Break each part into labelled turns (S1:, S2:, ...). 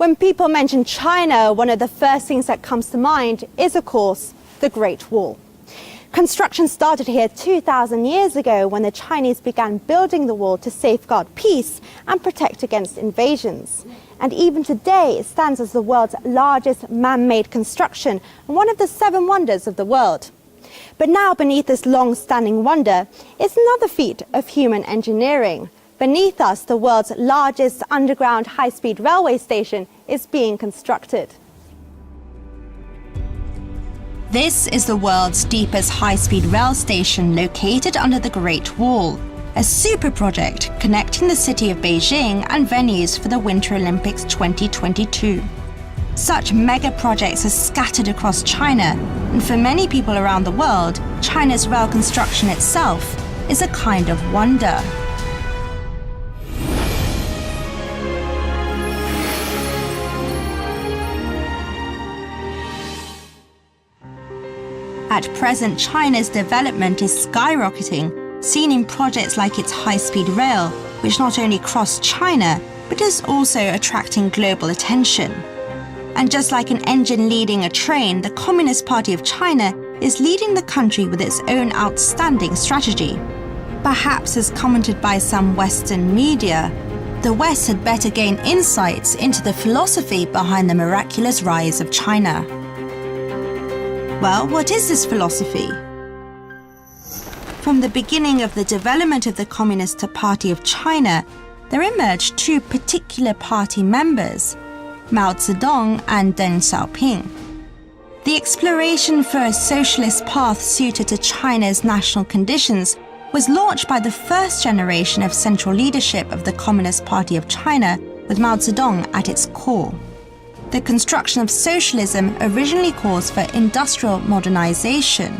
S1: When people mention China, one of the first things that comes to mind is, of course, the Great Wall. Construction started here 2,000 years ago when the Chinese began building the wall to safeguard peace and protect against invasions. And even today, it stands as the world's largest man-made construction and one of the 7 wonders of the world. But now beneath this long-standing wonder is another feat of human engineering. Beneath us, the world's largest underground high-speed railway station is being constructed.
S2: This is the world's deepest high-speed rail station located under the Great Wall, a super project connecting the city of Beijing and venues for the Winter Olympics 2022. Such mega projects are scattered across China, and for many people around the world, China's rail construction itself is a kind of wonder. At present, China's development is skyrocketing, seen in projects like its high-speed rail, which not only cross China, but is also attracting global attention. And just like an engine leading a train, the Communist Party of China is leading the country with its own outstanding strategy. Perhaps, as commented by some Western media, the West had better gain insights into the philosophy behind the miraculous rise of China. Well, what is this philosophy? From the beginning of the development of the Communist Party of China, there emerged 2 particular party members, Mao Zedong and Deng Xiaoping. The exploration for a socialist path suited to China's national conditions was launched by the first generation of central leadership of the Communist Party of China, with Mao Zedong at its core. The construction of socialism originally calls for industrial modernization,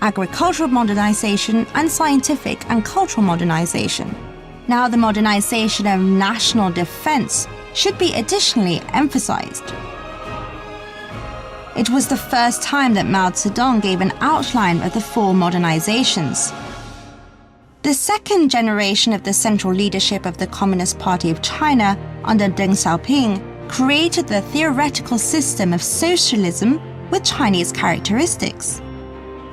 S2: agricultural modernization, and scientific and cultural modernization. Now the modernization of national defense should be additionally emphasized. It was the first time that Mao Zedong gave an outline of the 4 modernizations. The second generation of the central leadership of the Communist Party of China under Deng Xiaoping created the theoretical system of socialism with Chinese characteristics.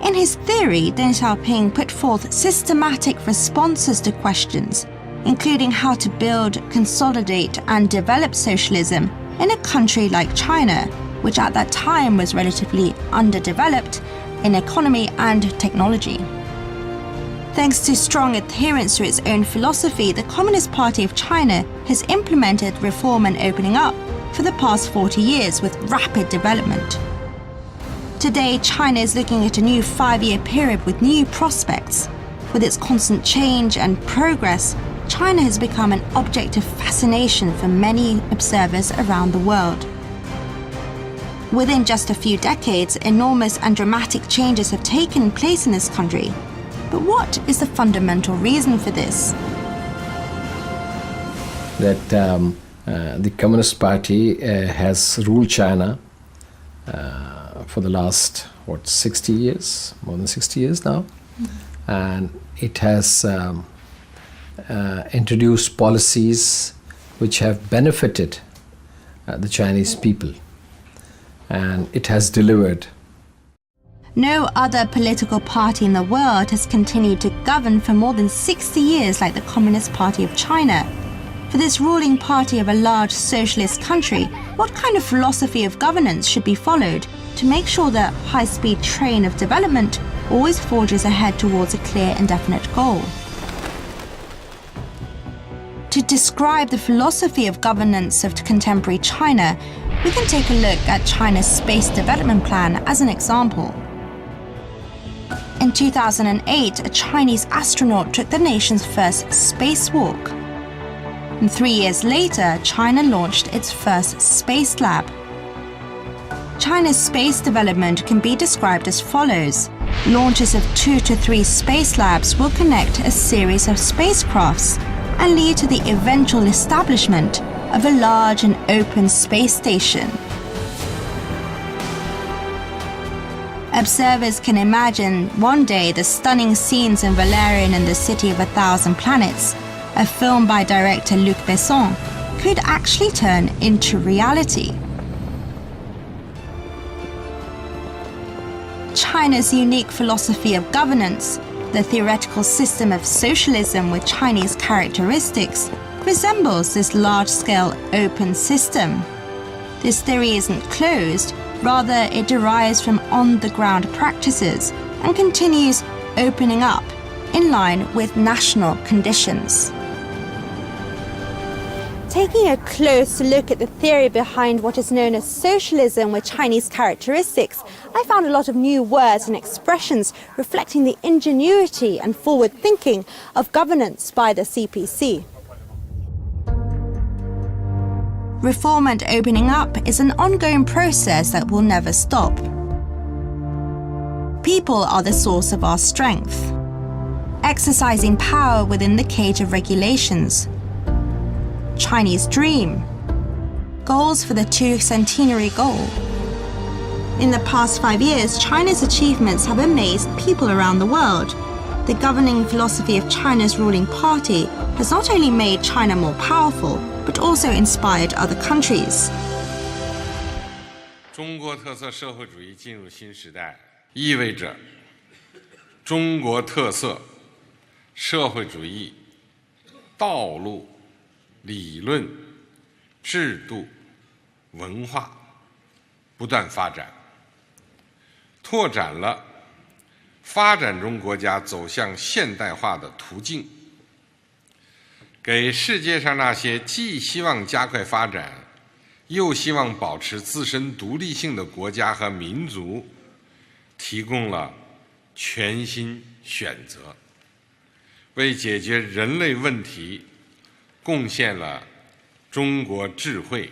S2: In his theory, Deng Xiaoping put forth systematic responses to questions, including how to build, consolidate, and develop socialism in a country like China, which at that time was relatively underdeveloped in economy and technology. Thanks to strong adherence to its own philosophy, the Communist Party of China has implemented reform and opening up for the past 40 years with rapid development. Today, China is looking at a new 5-year period with new prospects. With its constant change and progress, China has become an object of fascination for many observers around the world. Within just a few decades, enormous and dramatic changes have taken place in this country. But what is the fundamental reason for this?
S3: That the Communist Party has ruled China for the last, 60 years? More than 60 years now. Mm-hmm. And it has introduced policies which have benefited the Chinese people. And it has delivered.
S2: No other political party in the world has continued to govern for more than 60 years like the Communist Party of China. For this ruling party of a large socialist country, what kind of philosophy of governance should be followed to make sure the high-speed train of development always forges ahead towards a clear and definite goal? To describe the philosophy of governance of contemporary China, we can take a look at China's Space Development Plan as an example. In 2008, a Chinese astronaut took the nation's first spacewalk. And 3 years later, China launched its first space lab. China's space development can be described as follows. Launches of 2 to 3 space labs will connect a series of spacecrafts and lead to the eventual establishment of a large and open space station. Observers can imagine one day the stunning scenes in Valerian and the City of 1,000 Planets, a film by director Luc Besson, could actually turn into reality. China's unique philosophy of governance, the theoretical system of socialism with Chinese characteristics, resembles this large-scale open system. This theory isn't closed, rather it derives from on-the-ground practices and continues opening up in line with national conditions.
S1: Taking a close look at the theory behind what is known as socialism with Chinese characteristics, I found a lot of new words and expressions reflecting the ingenuity and forward thinking of governance by the CPC.
S2: Reform and opening up is an ongoing process that will never stop. People are the source of our strength, exercising power within the cage of regulations. Chinese dream. Goals for the 2-centenary goal. In the past 5 years, China's achievements have amazed people around the world. The governing philosophy of China's ruling party has not only made China more powerful, but also inspired other countries.
S4: 中国特色社会主义进入新时代，意味着中国特色社会主义道路、理论、制度、文化不断发展，拓展了发展中国家走向现代化的途径，给世界上那些既希望加快发展，又希望保持自身独立性的国家和民族提供了全新选择，为解决人类问题贡献了中国智慧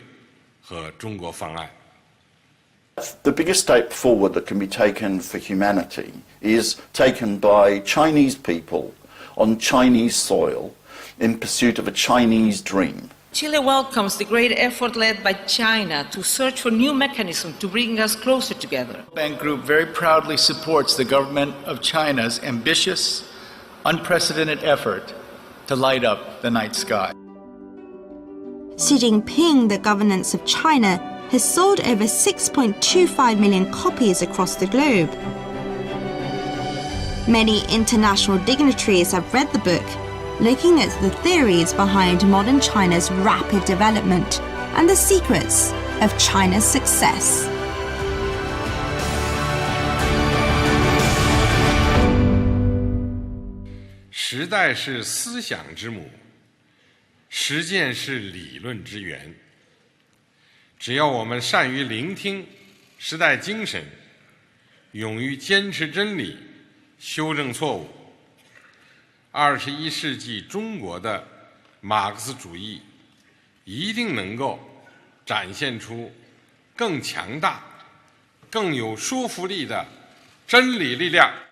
S4: 和中国方案。
S5: The biggest step forward that can be taken for humanity is taken by Chinese people on Chinese soil in pursuit of a Chinese dream.
S6: Chile welcomes the great effort led by China to search for new mechanisms to bring us closer together.
S7: The Bank Group very proudly supports the government of China's ambitious, unprecedented effort to light up the night sky.
S2: Xi Jinping, the governance of China, has sold over 6.25 million copies across the globe. Many international dignitaries have read the book, looking at the theories behind modern China's rapid development and the secrets of China's success.
S4: "时代是思想之母，实践是理论之源。只要我们善于聆听时代精神，勇于坚持真理，修正错误，21世纪中国的马克思主义一定能够展现出更强大、更有说服力的真理力量。"